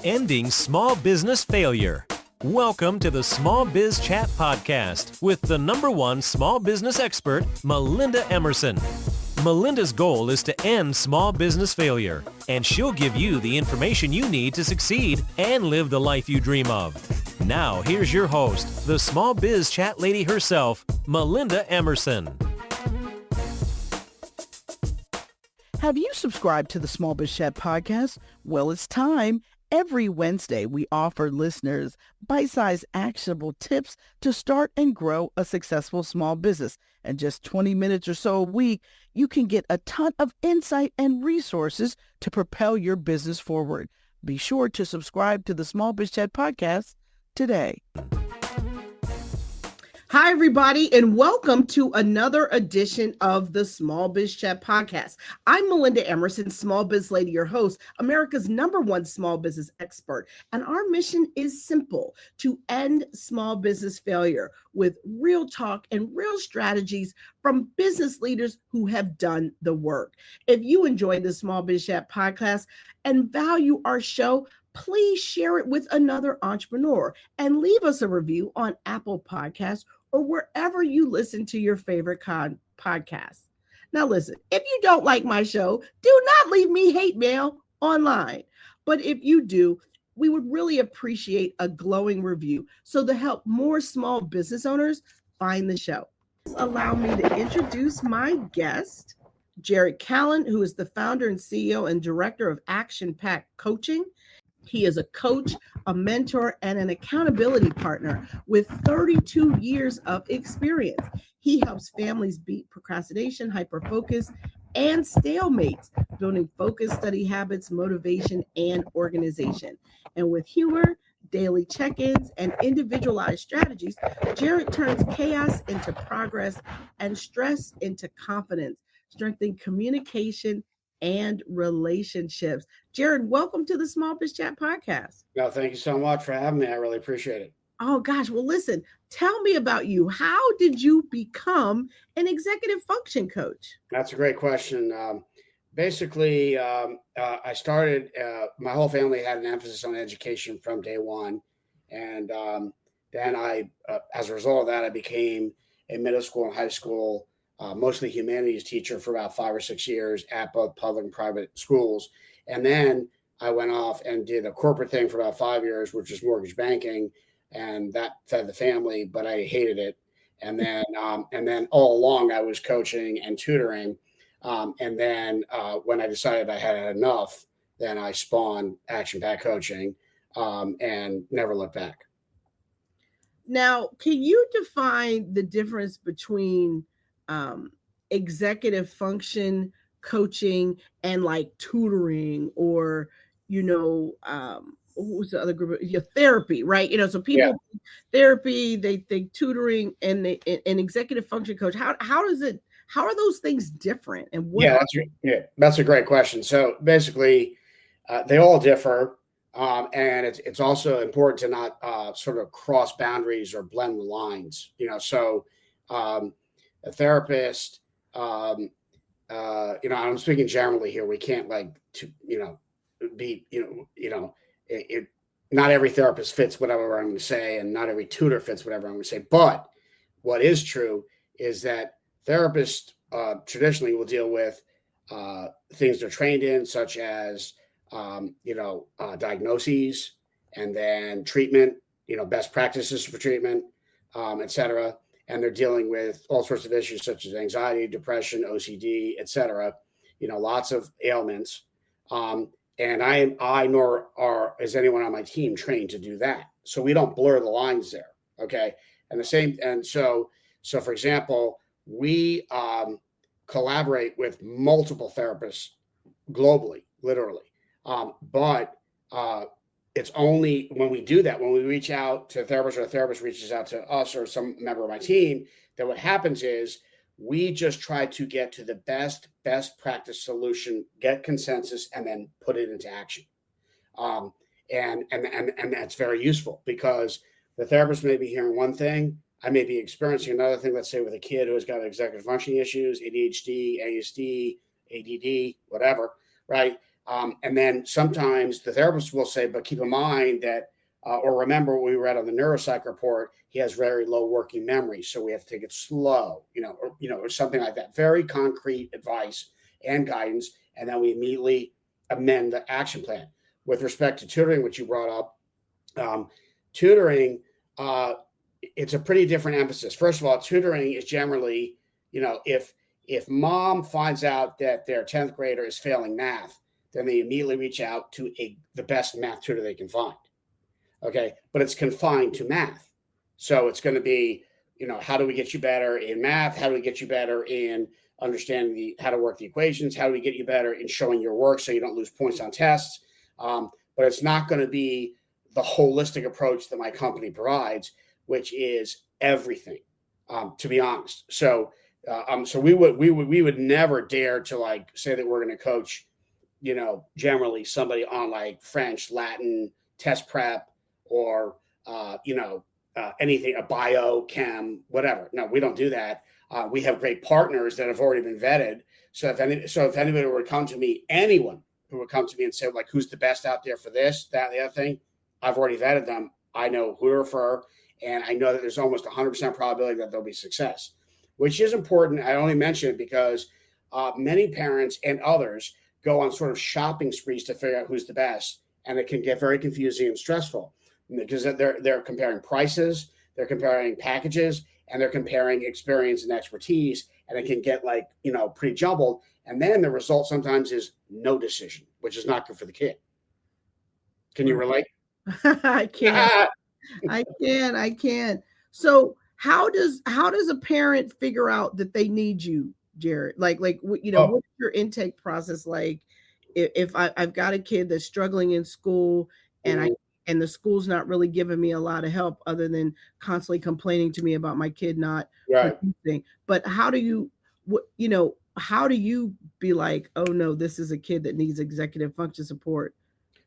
ending small business failure. Welcome to the Small Biz Chat Podcast with the #1 small business expert, Melinda Emerson. Melinda's goal is to end small business failure, and she'll give you the information you need to succeed and live the life you dream of. Now, here's your host, the Small Biz Chat lady herself, Melinda Emerson. Have you subscribed to the Small Biz Chat podcast? Well, it's time. Every Wednesday, we offer listeners bite-sized actionable tips to start and grow a successful small business. And just 20 minutes or so a week, you can get a ton of insight and resources to propel your business forward. Be sure to subscribe to the Small Biz Chat podcast today. Hi, everybody, and welcome to another edition of the Small Biz Chat podcast. I'm Melinda Emerson, Small Biz Lady, your host, America's #1 small business expert. And our mission is simple: to end small business failure with real talk and real strategies from business leaders who have done the work. If you enjoy the Small Biz Chat podcast and value our show, please share it with another entrepreneur and leave us a review on Apple Podcasts or wherever you listen to your favorite podcasts. Now listen, if you don't like my show, do not leave me hate mail online. But if you do, we would really appreciate a glowing review so to help more small business owners find the show. Allow me to introduce my guest, Jared Callen, who is the founder and CEO and director of Action Pack Coaching. He is a coach, a mentor, and an accountability partner with 32 years of experience. He helps families beat procrastination, hyperfocus, and stalemates, building focus, study habits, motivation, and organization. And with humor, daily check-ins, and individualized strategies, Jared turns chaos into progress and stress into confidence, strengthening communication and relationships. Jared, welcome to the Small Biz Chat podcast. No, thank you so much for having me. I really appreciate it. Oh gosh, well listen, tell me about you. How did you become an executive function coach? That's a great question. Basically, I started, my whole family had an emphasis on education from day one. And then I, as a result of that, I became a middle school and high school mostly humanities teacher for about 5 or 6 years at both public and private schools. And then I went off and did a corporate thing for about 5 years, which was mortgage banking. And that fed the family, but I hated it. And then all along I was coaching and tutoring. And then when I decided I had enough, then I spawned Action Pack Coaching and never looked back. Now, can you define the difference between executive function coaching and like tutoring, or what was the other group? Your therapy, right? So people therapy, they think tutoring, and an executive function coach. How are those things different? And what? That's a great question. So basically, they all differ, and it's also important to not sort of cross boundaries or blend the lines. So. A therapist, I'm speaking generally here. We can't not every therapist fits whatever I'm going to say, and not every tutor fits whatever I'm going to say. But what is true is that therapists traditionally will deal with things they're trained in, such as, diagnoses, and then treatment, best practices for treatment, et cetera. And they're dealing with all sorts of issues such as anxiety, depression, OCD, et cetera, lots of ailments. And I nor is anyone on my team trained to do that. So we don't blur the lines there. Okay. So for example, we collaborate with multiple therapists globally, literally. But it's only when we do that, when we reach out to a therapist or a therapist reaches out to us or some member of my team, that what happens is we just try to get to the best practice solution, get consensus, and then put it into action. And that's very useful because the therapist may be hearing one thing. I may be experiencing another thing, let's say with a kid who has got executive functioning issues, ADHD, ASD, ADD, whatever, right? And then sometimes the therapist will say, but keep in mind that, or remember what we read on the neuropsych report, he has very low working memory. So we have to take it slow, or something like that. Very concrete advice and guidance. And then we immediately amend the action plan. With respect to tutoring, which you brought up, tutoring, it's a pretty different emphasis. First of all, tutoring is generally, if mom finds out that their 10th grader is failing math, then they immediately reach out to the best math tutor they can find. Okay. But it's confined to math. So it's going to be, how do we get you better in math? How do we get you better in understanding how to work the equations? How do we get you better in showing your work so you don't lose points on tests? But it's not going to be the holistic approach that my company provides, which is everything, to be honest. So we would never dare to say that we're going to coach, generally somebody on French, Latin, test prep, or anything, a bio, chem, whatever. No, we don't do that. We have great partners that have already been vetted. So if anybody would come to me, anyone who would come to me and say who's the best out there for this, that, the other thing, I've already vetted them. I know who to refer, and I know that there's almost 100% probability that there'll be success, which is important. I only mention it because many parents and others go on sort of shopping sprees to figure out who's the best, and it can get very confusing and stressful because they're comparing prices, they're comparing packages, and they're comparing experience and expertise, and it can get pretty jumbled. And then the result sometimes is no decision, which is not good for the kid. Can you relate? I can. I can. So how does a parent figure out that they need you, Jared? What's your intake process like? If I've got a kid that's struggling in school and and the school's not really giving me a lot of help other than constantly complaining to me about my kid not producing. But how do you be like, oh no, this is a kid that needs executive function support?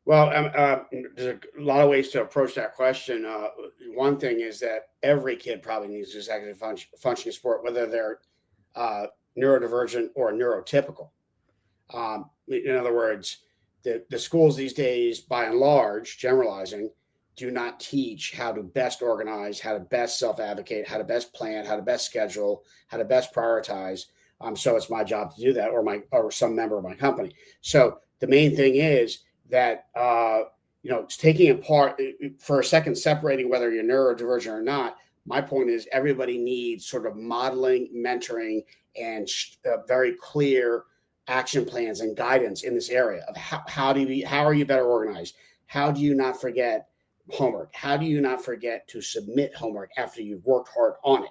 Well, there's a lot of ways to approach that question. One thing is that every kid probably needs executive functioning support, whether they're neurodivergent or neurotypical. In other words, the schools these days, by and large, generalizing, do not teach how to best organize, how to best self-advocate, how to best plan, how to best schedule, how to best prioritize. So it's my job to do that, or some member of my company. So the main thing is that it's taking apart for a second, separating whether you're neurodivergent or not. My point is everybody needs sort of modeling, mentoring, and very clear action plans and guidance in this area of how are you better organized? How do you not forget homework? How do you not forget to submit homework after you've worked hard on it?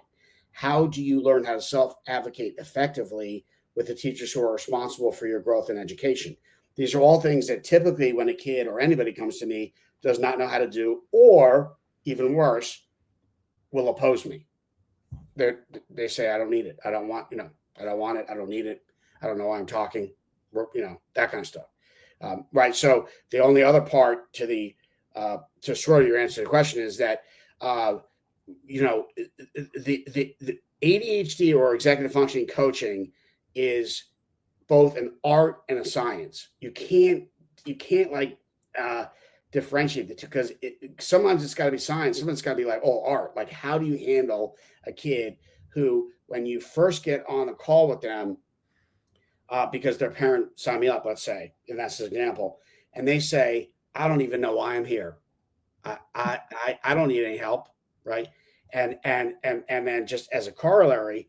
How do you learn how to self-advocate effectively with the teachers who are responsible for your growth and education? These are all things that typically when a kid or anybody comes to me does not know how to do, or even worse, will oppose me. They say, I don't need it. I don't want, I don't want it. I don't need it. I don't know why I'm talking, that kind of stuff. Right. So the only other part to sort of your answer to the question is that, the ADHD or executive functioning coaching is both an art and a science. You can't differentiate the two, because sometimes it's got to be science. Sometimes it's got to be art. Like, how do you handle a kid who, when you first get on a call with them, because their parent signed me up, let's say, and that's an example, and they say, I don't even know why I'm here. I don't need any help. Right. And then just as a corollary,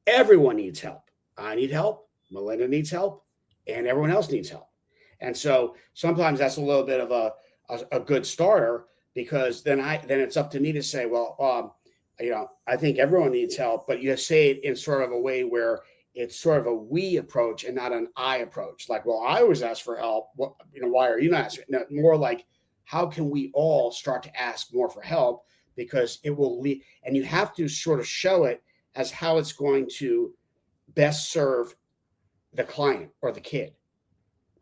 everyone needs help. I need help. Melinda needs help, and everyone else needs help. And so sometimes that's a little bit of a good starter, because then it's up to me to say, well, I think everyone needs help, but you say it in sort of a way where it's sort of a we approach and not an I approach. Like, well, I always ask for help. Why are you not asking? No, more like, how can we all start to ask more for help? Because it will lead, and you have to sort of show it as how it's going to best serve the client or the kid.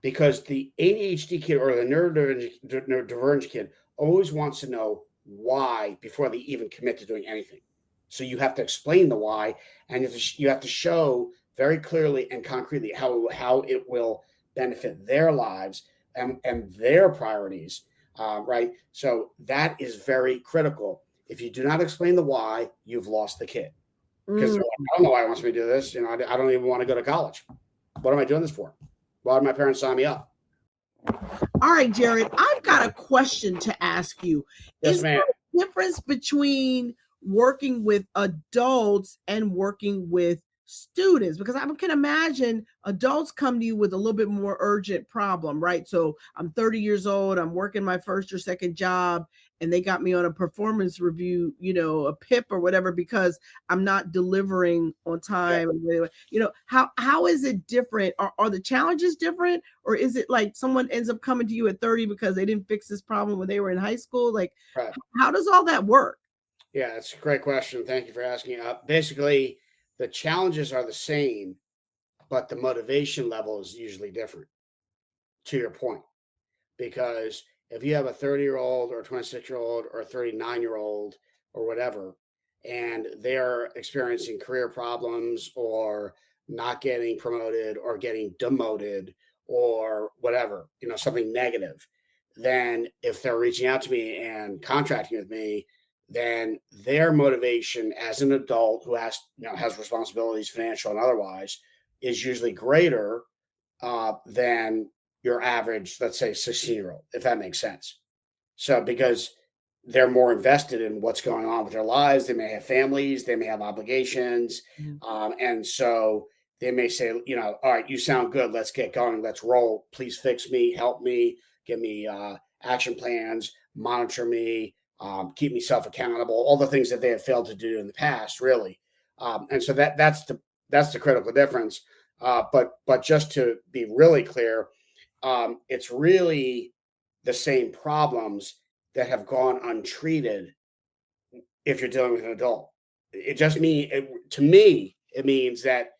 Because the ADHD kid or the neurodivergent kid always wants to know why before they even commit to doing anything. So you have to explain the why, and you have to show very clearly and concretely how it will benefit their lives and their priorities, right? So that is very critical. If you do not explain the why, you've lost the kid. Because Mm. I don't know why he wants me to do this. I don't even want to go to college. What am I doing this for? Why did my parents sign me up? All right, Jared, I've got a question to ask you. Yes, Is ma'am. there a difference between working with adults and working with students? Because I can imagine adults come to you with a little bit more urgent problem, right? So I'm 30 years old, I'm working my first or second job, and they got me on a performance review, a PIP or whatever, because I'm not delivering on time. How is it different? Are the challenges different? Or is it like someone ends up coming to you at 30 because they didn't fix this problem when they were in high school? Like, Right. how does all that work? Yeah, that's a great question. Thank you for asking. Basically, the challenges are the same, but the motivation level is usually different, to your point. Because if you have a 30-year-old or a 26-year-old or a 39-year-old or whatever, and they're experiencing career problems or not getting promoted or getting demoted or whatever, something negative, then if they're reaching out to me and contracting with me, then their motivation as an adult who has responsibilities, financial and otherwise, is usually greater than your average, let's say, 16-year-old, if that makes sense. So because they're more invested in what's going on with their lives, they may have families, they may have obligations, and so they may say, all right, you sound good, let's get going, let's roll. Please fix me, help me, give me action plans, monitor me, keep me self-accountable, all the things that they have failed to do in the past, really. And so that's the critical difference. But just to be really clear, it's really the same problems that have gone untreated if you're dealing with an adult. To me, it means that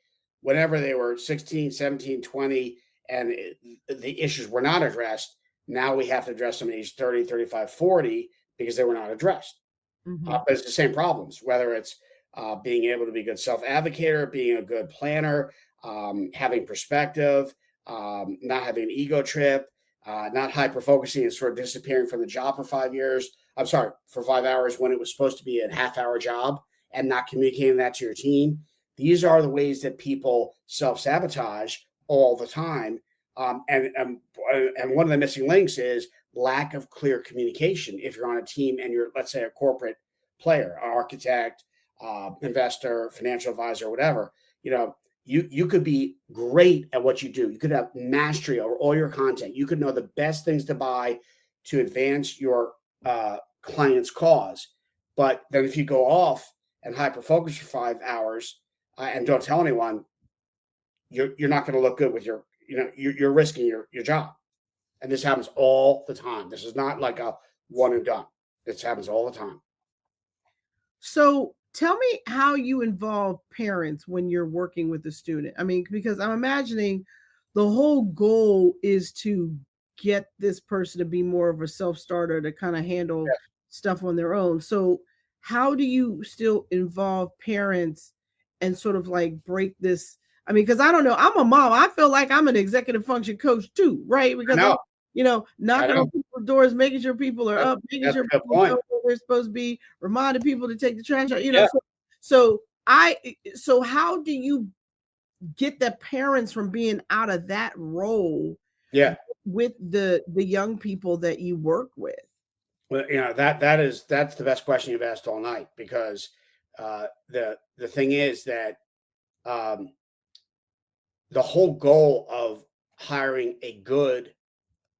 whenever they were 16, 17, 20, and the issues were not addressed, now we have to address them at age 30, 35, 40 because they were not addressed. But it's the same problems, whether it's being able to be a good self-advocator, being a good planner, having perspective, not having an ego trip, not hyper-focusing and sort of disappearing from the job for 5 years. I'm sorry, for 5 hours when it was supposed to be a half-hour job and not communicating that to your team. These are the ways that people self-sabotage all the time. And one of the missing links is lack of clear communication. If you're on a team and you're, let's say, a corporate player, architect, investor, financial advisor, whatever, you could be great at what you do. You could have mastery over all your content. You could know the best things to buy to advance your client's cause. But then if you go off and hyper focus for 5 hours and don't tell anyone, you're not going to look good with you're risking your job. And this happens all the time. This is not like a one and done. This happens all the time. So tell me how you involve parents when you're working with a student. I mean, because I'm imagining the whole goal is to get this person to be more of a self-starter to kind of handle stuff on their own. So how do you still involve parents and sort of like break this? I mean, because I don't know, I'm a mom. I feel like I'm an executive function coach too, right? Because I'm, knocking on people's doors, making sure people are up, making sure people know where they're supposed to be, reminding people to take the trash out, So how do you get the parents from being out of that role with the young people that you work with? Well, that's the best question you've asked all night, because the thing is that the whole goal of hiring a good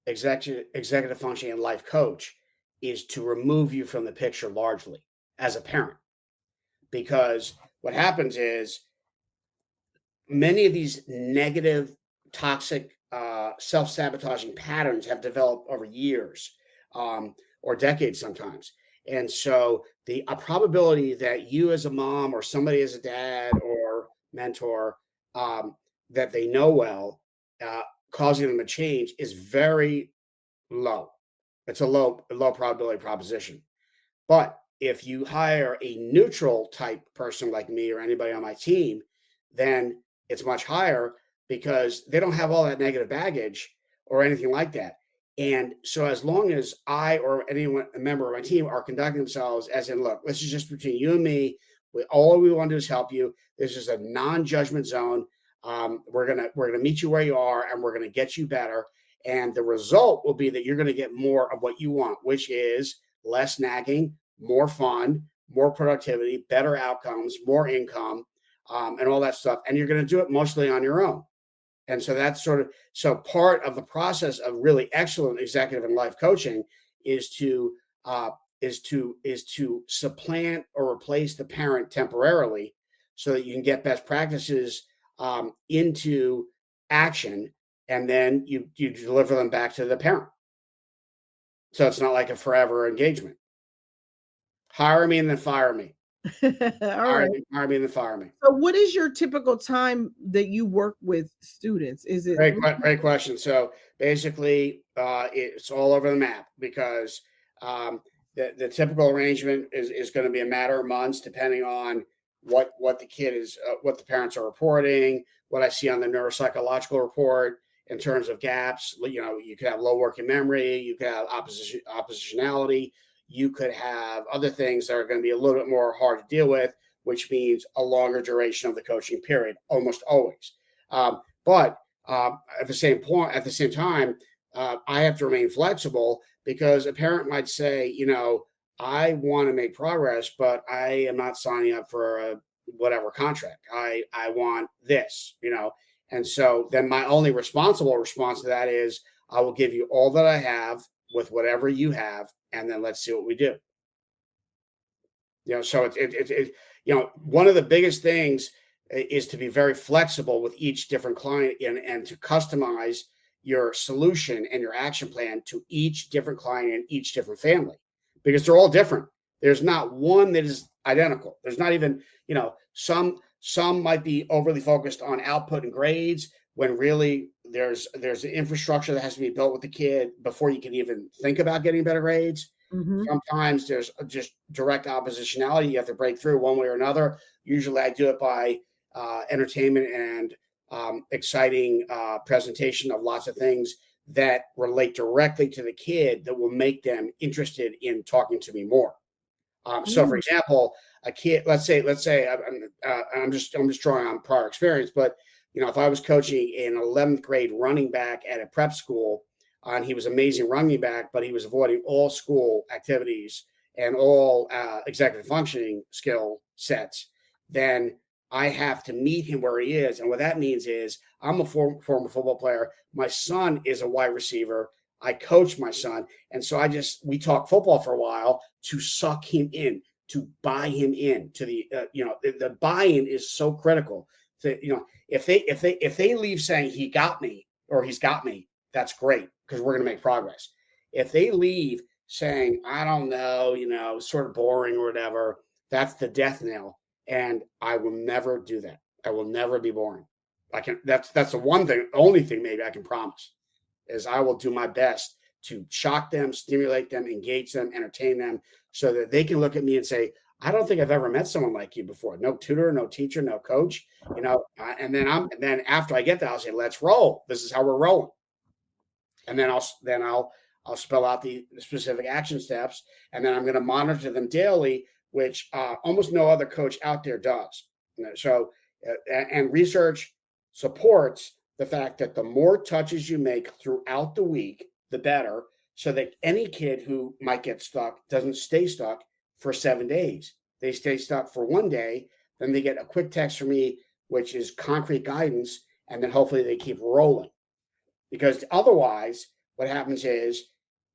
executive functioning and life coach is to remove you from the picture largely as a parent. Because what happens is many of these negative, toxic, self-sabotaging patterns have developed over years or decades sometimes. And so a probability that you as a mom or somebody as a dad or mentor that they know well, causing them to change is very low. It's a low probability proposition. But if you hire a neutral type person like me or anybody on my team, then it's much higher, because they don't have all that negative baggage or anything like that. And so as long as I or anyone, a member of my team, are conducting themselves as in, look, this is just between you and me. All we want to do is help you. This is a non-judgment zone. We're gonna meet you where you are, and we're gonna get you better. And the result will be that you're gonna get more of what you want, which is less nagging, more fun, more productivity, better outcomes, more income, and all that stuff. And you're gonna do it mostly on your own. And so that's so part of the process of really excellent executive and life coaching is to supplant or replace the parent temporarily so that you can get best practices into action, and then you deliver them back to the parent. So it's not like a forever engagement. Hire me and then fire me. All right. Hire me and then fire me. So what is your typical time that you work with students? Is it great question? So basically, it's all over the map because the typical arrangement is going to be a matter of months, depending on what the kid is, what the parents are reporting, what I see on the neuropsychological report in terms of gaps. You could have low working memory, you could have oppositionality, you could have other things that are going to be a little bit more hard to deal with, which means a longer duration of the coaching period, almost always. But at the same time, I have to remain flexible, because a parent might say, I want to make progress, but I am not signing up for a whatever contract. I want this, and so then my only responsible response to that is, I will give you all that I have with whatever you have, and then let's see what we do. So one of the biggest things is to be very flexible with each different client and to customize your solution and your action plan to each different client and each different family, because they're all different. There's not one that is identical. There's not even, some might be overly focused on output and grades, when really there's an infrastructure that has to be built with the kid before you can even think about getting better grades. Mm-hmm. Sometimes there's just direct oppositionality. You have to break through one way or another. Usually I do it by entertainment and exciting presentation of lots of things that relate directly to the kid that will make them interested in talking to me more. So for example, a kid, let's say I'm just drawing on prior experience, but if I was coaching an 11th grade running back at a prep school, and he was amazing running back, but he was avoiding all school activities and all executive functioning skill sets, then I have to meet him where he is. And what that means is, I'm a former football player. My son is a wide receiver. I coach my son. And so we talk football for a while to suck him in, to buy him in to the buy-in is so critical. If they leave saying he got me or he's got me, that's great, because we're going to make progress. If they leave saying, I don't know, sort of boring or whatever, that's the death knell. And I will never do that. I will never be boring. That's the only thing maybe I can promise, is I will do my best to shock them, stimulate them, engage them, entertain them, so that they can look at me and say, I don't think I've ever met someone like you before. No tutor, no teacher, no coach, and then after I get that, I'll say, let's roll. This is how we're rolling. And then I'll spell out the specific action steps, and then I'm going to monitor them daily, which almost no other coach out there does. So, and research supports the fact that the more touches you make throughout the week, the better, so that any kid who might get stuck doesn't stay stuck for 7 days. They stay stuck for 1 day, then they get a quick text from me, which is concrete guidance, and then hopefully they keep rolling. Because otherwise, what happens is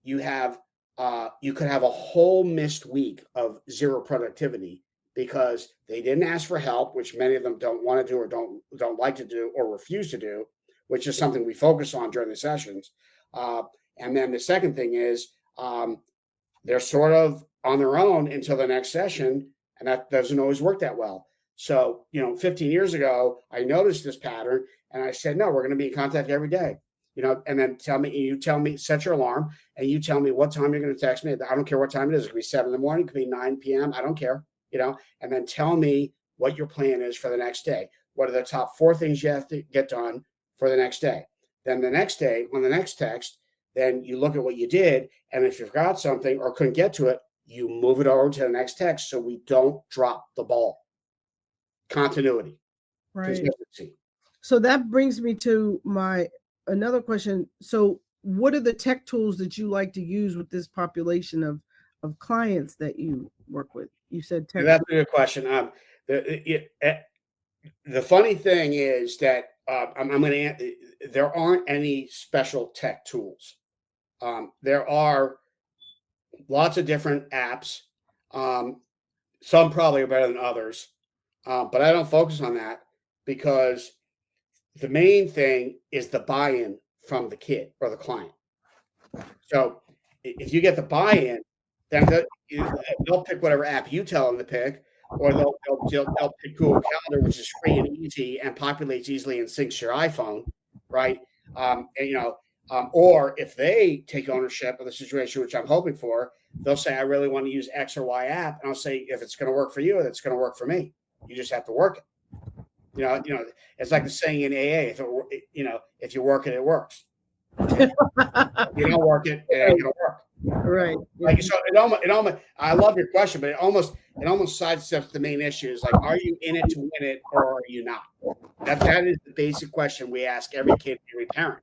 you could have a whole missed week of zero productivity because they didn't ask for help, which many of them don't want to do or don't like to do or refuse to do, which is something we focus on during the sessions. And then the second thing is they're sort of on their own until the next session, and that doesn't always work that well. So, 15 years ago, I noticed this pattern, and I said, no, we're going to be in contact every day. And then you tell me, set your alarm, and you tell me what time you're going to text me. I don't care what time it is. It could be 7 a.m. It could be 9 p.m. I don't care, and then tell me what your plan is for the next day. What are the top 4 things you have to get done for the next day. Then the next day, on the next text, then you look at what you did. And if you forgot something or couldn't get to it, you move it over to the next text so we don't drop the ball. Continuity. Right. Consistency. So that brings me to another question. So what are the tech tools that you like to use with this population of clients that you work with? You said tech. That's a good question. The funny thing is that there aren't any special tech tools. There are lots of different apps. Some probably are better than others, but I don't focus on that because the main thing is the buy-in from the kid or the client. So if you get the buy-in, then they'll pick whatever app you tell them to pick, or they'll pick Google Calendar, which is free and easy and populates easily and syncs your iPhone, right? Or if they take ownership of the situation, which I'm hoping for, they'll say, I really want to use X or Y app. And I'll say, if it's going to work for you, it's going to work for me. You just have to work it. It's like the saying in AA, if you work it, it works. If you don't work it, it ain't going to work. Right. Like, so it almost, I love your question, but it almost sidesteps the main issue. Is like, are you in it to win it or are you not? That is the basic question we ask every kid, every parent.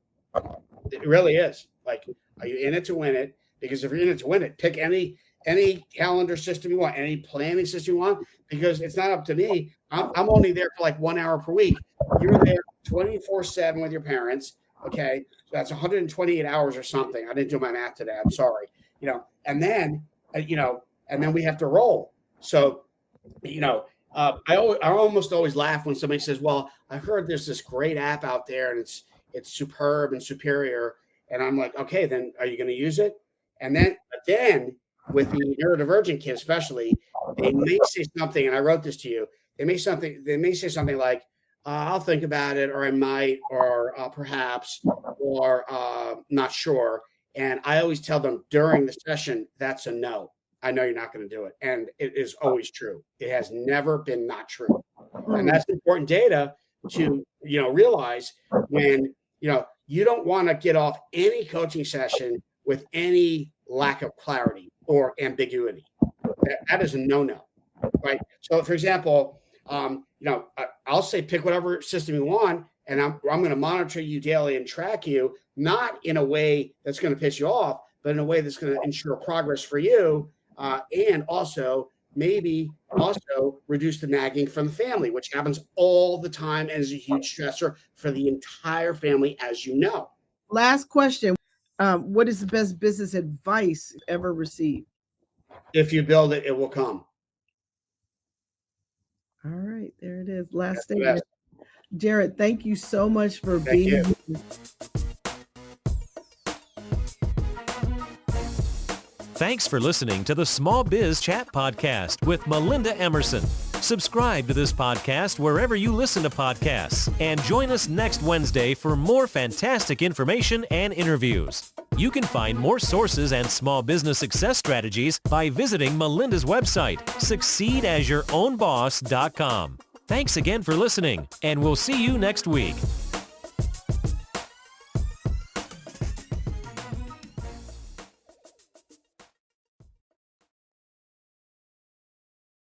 It really is. Like, are you in it to win it? Because if you're in it to win it, pick any calendar system you want, any planning system you want, because it's not up to me. I'm only there for like 1 hour per week. You're there 24/7 with your parents. Okay. So that's 128 hours or something. I didn't do my math today. I'm sorry. And then we have to roll. So, I almost always laugh when somebody says, well, I heard there's this great app out there and it's superb and superior. And I'm like, okay, then are you going to use it? And then with the neurodivergent kid, especially, they may say something, and I wrote this to you. They may say something like, I'll think about it, or I might, or perhaps, or not sure. And I always tell them during the session, that's a no. I know you're not going to do it. And it is always true. It has never been not true. And that's important data to, realize when, you don't want to get off any coaching session with any lack of clarity or ambiguity. That is a no-no, right? So, for example, I'll say pick whatever system you want, and I'm going to monitor you daily and track you, not in a way that's going to piss you off, but in a way that's going to ensure progress for you, and also maybe reduce the nagging from the family, which happens all the time and is a huge stressor for the entire family, as you know. Last question. What is the best business advice you've ever received? If you build it, it will come. All right, there it is. Last statement. Jared, thank you so much for being here. Thanks for listening to the Small Biz Chat Podcast with Melinda Emerson. Subscribe to this podcast wherever you listen to podcasts and join us next Wednesday for more fantastic information and interviews. You can find more sources and small business success strategies by visiting Melinda's website, succeedasYourOwnBoss.com. Thanks again for listening, and we'll see you next week.